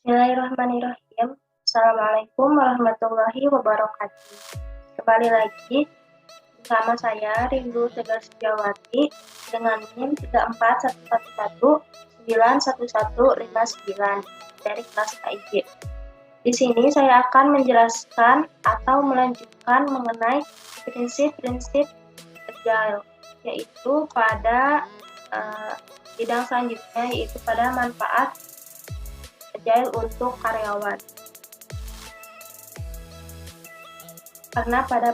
Bismillahirrahmanirrahim. Assalamualaikum warahmatullahi wabarakatuh. Kembali lagi bersama saya Rindu Tegar Sejawati dengan NIM 341111159 dari kelas KIG. Di sini saya akan menjelaskan atau melanjutkan mengenai prinsip-prinsip agile, yaitu pada bidang selanjutnya, yaitu pada manfaat agile untuk karyawan. Karena pada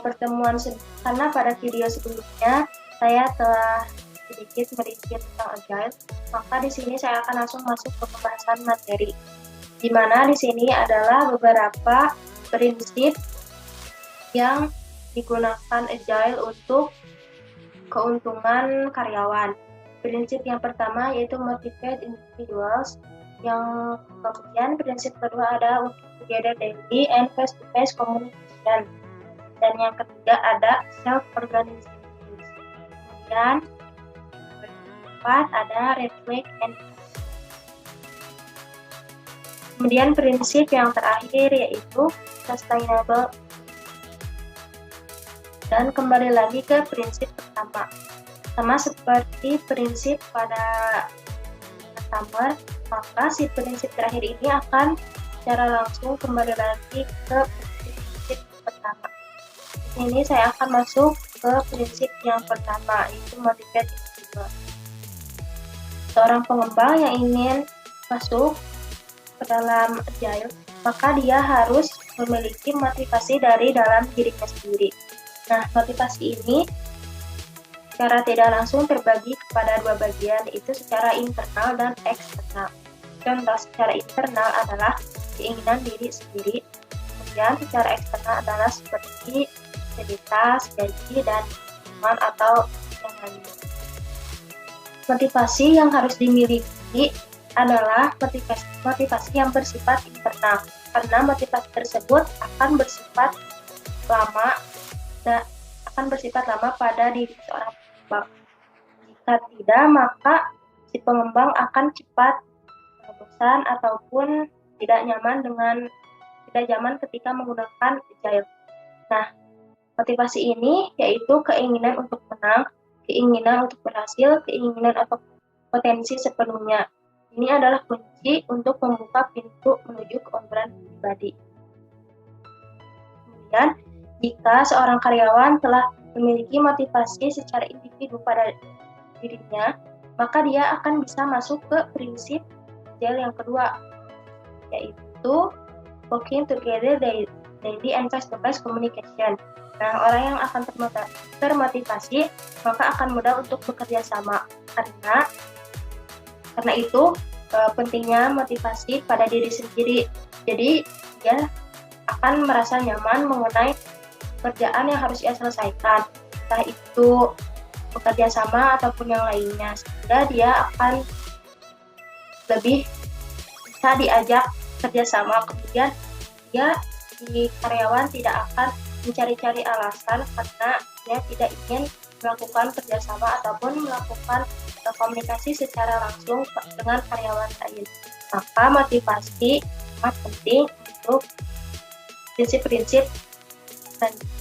video sebelumnya saya telah sedikit mereview tentang agile, maka di sini saya akan langsung masuk ke pembahasan materi. Di mana di sini adalah beberapa prinsip yang digunakan agile untuk keuntungan karyawan. Prinsip yang pertama yaitu motivate individuals, yang kemudian prinsip kedua ada working together daily and face-to-face communication, dan yang ketiga ada self-organization. Kemudian keempat ada reflect and kemudian prinsip yang terakhir yaitu sustainable. Dan kembali lagi ke prinsip pertama, sama seperti prinsip pada pertama, maka si prinsip terakhir ini akan secara langsung kembali lagi ke prinsip pertama. Di sini saya akan masuk ke prinsip yang pertama, yaitu motivate individual. Seorang pengembang yang ingin masuk ke dalam agile, maka dia harus memiliki motivasi dari dalam dirinya sendiri. Nah, motivasi ini secara tidak langsung terbagi kepada dua bagian, yaitu secara internal dan eksternal. Contoh secara internal adalah keinginan diri sendiri, kemudian secara eksternal adalah seperti identitas, gaji, dan teman atau yang lainnya. Motivasi yang harus dimiliki adalah motivasi yang bersifat internal, karena motivasi tersebut akan bersifat lama pada diri seorang pengembang. Jika tidak, maka si pengembang akan cepat bosan ataupun tidak nyaman ketika menggunakan agile. Nah, motivasi ini yaitu keinginan untuk menang, keinginan untuk berhasil, keinginan atau potensi sepenuhnya. Ini adalah kunci untuk membuka pintu menuju keunggulanan pribadi. Kemudian, jika seorang karyawan telah memiliki motivasi secara individu pada dirinya, maka dia akan bisa masuk ke prinsip agile yang kedua, yaitu working together daily and face-to-face communication. Nah, orang yang akan termotivasi maka akan mudah untuk bekerja sama. Karena itu pentingnya motivasi pada diri sendiri. Jadi dia akan merasa nyaman mengenai pekerjaan yang harus ia selesaikan, entah itu bekerja sama ataupun yang lainnya, sehingga dia akan lebih bisa diajak kerjasama. Kemudian dia di karyawan tidak akan mencari-cari alasan karena dia tidak ingin melakukan kerjasama ataupun melakukan komunikasi secara langsung dengan karyawan lain. Maka motivasi sangat penting untuk prinsip-prinsip selanjutnya.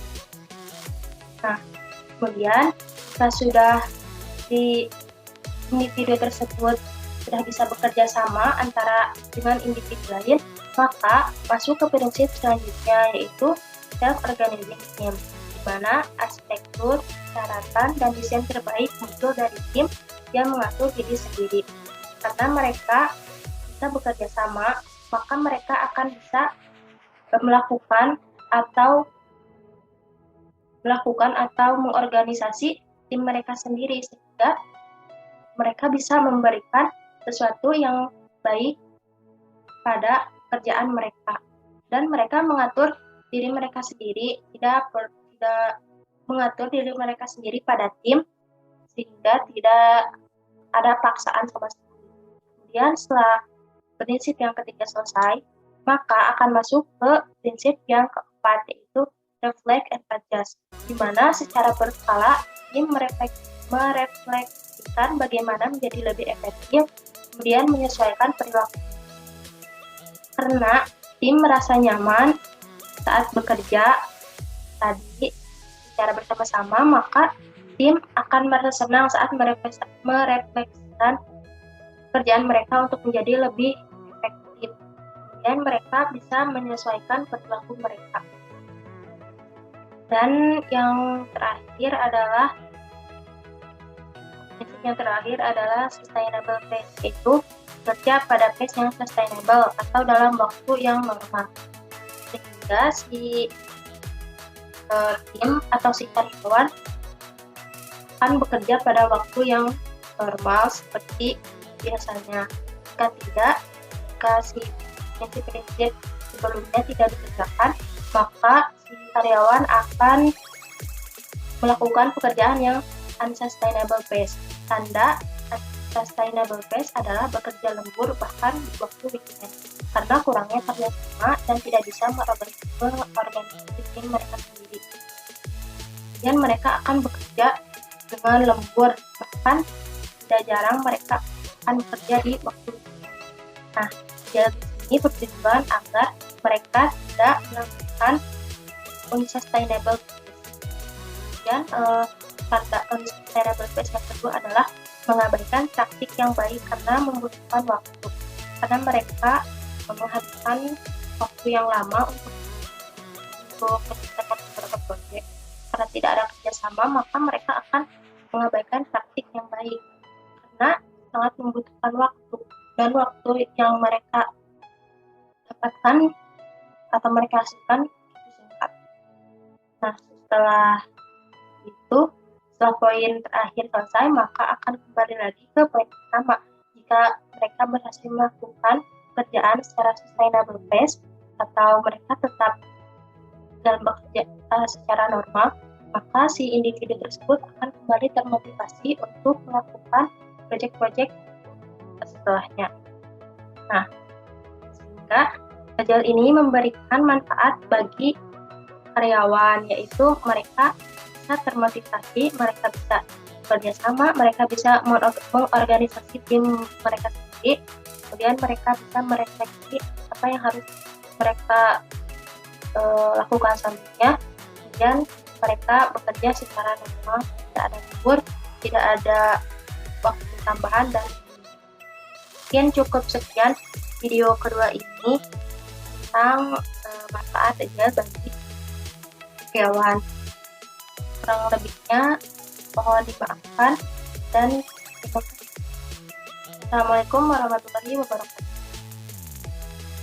Nah, kemudian jika sudah di individu tersebut sudah bisa bekerja sama antara dengan individu lain, maka masuk ke prinsip selanjutnya, yaitu self-organizing team, di mana arsitektur, persyaratan, dan desain terbaik muncul dari tim yang mengatur diri sendiri. Karena mereka bisa bekerja sama, maka mereka akan bisa melakukan atau mengorganisasi tim mereka sendiri, sehingga mereka bisa memberikan sesuatu yang baik pada kerjaan mereka, dan mereka mengatur diri mereka sendiri, tidak mengatur diri mereka sendiri pada tim, sehingga tidak ada paksaan sama sekali. Kemudian setelah prinsip yang ketiga selesai, maka akan masuk ke prinsip yang keempat, yaitu reflect and adjust, di mana secara berkala tim merefleksikan bagaimana menjadi lebih efektif, kemudian menyesuaikan perilaku. Karena tim merasa nyaman saat bekerja tadi secara bersama-sama, maka tim akan merasa senang saat merefleksikan pekerjaan mereka untuk menjadi lebih efektif. Kemudian mereka bisa menyesuaikan perilaku mereka. Dan yang terakhir adalah sustainable pace, yaitu bekerja pada pace yang sustainable atau dalam waktu yang normal. Sehingga si tim atau si karyawan akan bekerja pada waktu yang normal seperti biasanya. Jika tidak, jika si prinsip sebelumnya tidak dikerjakan, maka si karyawan akan melakukan pekerjaan yang unsustainable pace. Tanda unsustainable pace adalah bekerja lembur bahkan di waktu weekend karena kurangnya kerja sama dan tidak bisa mengorganisasi tim mereka sendiri. Kemudian mereka akan bekerja dengan lembur, bahkan tidak jarang mereka akan bekerja di waktu weekend. Nah, jadi ini bertujuan agar mereka tidak melakukan unsustainable pace. Kemudian tanda unsustainable pace yang kedua adalah mengabaikan praktik yang baik karena membutuhkan waktu. Karena mereka menghabiskan waktu yang lama untuk menyelesaikan beberapa proyek. Karena tidak ada kerjasama, maka mereka akan mengabaikan praktik yang baik. Karena sangat membutuhkan waktu, dan waktu yang mereka dapatkan atau mereka hasilkan itu singkat. Nah, setelah poin terakhir selesai, maka akan kembali lagi ke poin pertama. Jika mereka berhasil melakukan pekerjaan secara sustainable pace atau mereka tetap dalam bekerja secara normal, maka si individu tersebut akan kembali termotivasi untuk melakukan proyek-proyek setelahnya. Nah, sehingga agile ini memberikan manfaat bagi karyawan, yaitu mereka bisa termotivasi, mereka bisa bekerja sama, mereka bisa mengorganisasi tim mereka sendiri, kemudian mereka bisa merefleksi apa yang harus mereka lakukan selanjutnya, kemudian mereka bekerja secara normal, tidak ada libur, tidak ada waktu tambahan, dan mungkin cukup sekian video kedua ini tentang manfaat agile bagi karyawan. Kurang lebihnya mohon dimaafkan dan terima kasih. Assalamualaikum warahmatullahi wabarakatuh.